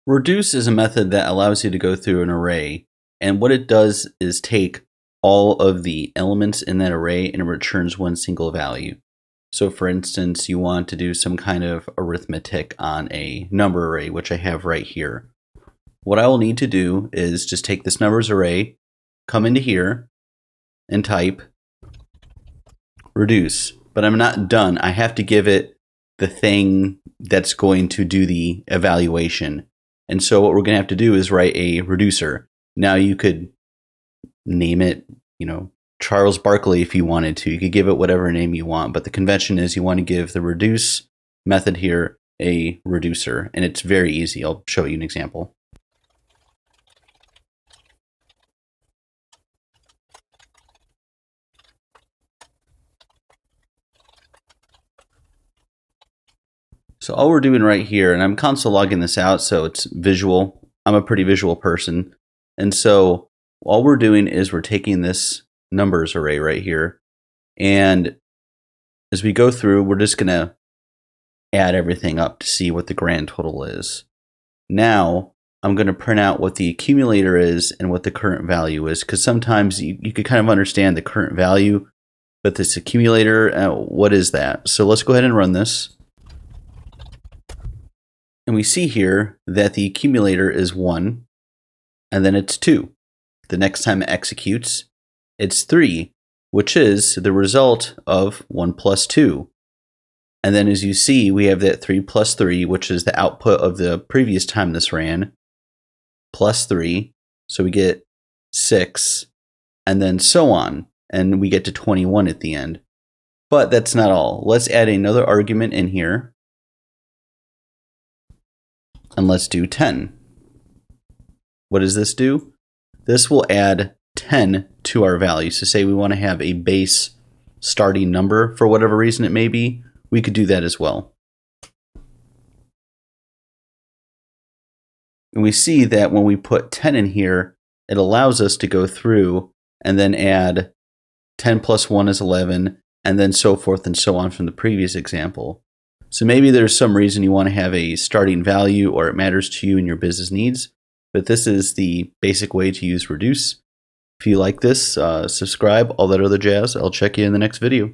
Reduce is a method that allows you to go through an array, and what it does is take all of the elements in that array and it returns one single value. So for instance, you want to do some kind of arithmetic on a number array, which I have right here. What I will need to do is just take this numbers array, come into here, and type reduce. But I'm not done. I have to give it the thing that's going to do the evaluation. And so what we're going to have to do is write a reducer. Now you could name it, Charles Barkley if you wanted to. You could give it whatever name you want, but the convention is you want to give the reduce method here a reducer, and it's very easy. I'll show you an example. So all we're doing right here, and I'm console logging this out so it's visual. I'm a pretty visual person. And so all we're doing is we're taking this numbers array right here. And as we go through, we're just going to add everything up to see what the grand total is. Now I'm going to print out what the accumulator is and what the current value is, because sometimes you could kind of understand the current value, but this accumulator, what is that? So let's go ahead and run this. And we see here that the accumulator is 1, and then it's 2. The next time it executes, it's 3, which is the result of 1 plus 2. And then as you see, we have that 3 plus 3, which is the output of the previous time this ran, plus 3. So we get 6, and then so on. And we get to 21 at the end. But that's not all. Let's add another argument in here. And let's do 10. What does this do? This will add 10 to our value. So say we want to have a base starting number for whatever reason it may be, we could do that as well. And we see that when we put 10 in here, it allows us to go through and then add 10 plus 1 is 11, and then so forth and so on from the previous example. So maybe there's some reason you want to have a starting value or it matters to you and your business needs, but this is the basic way to use reduce. If you like this, subscribe, all that other jazz. I'll check you in the next video.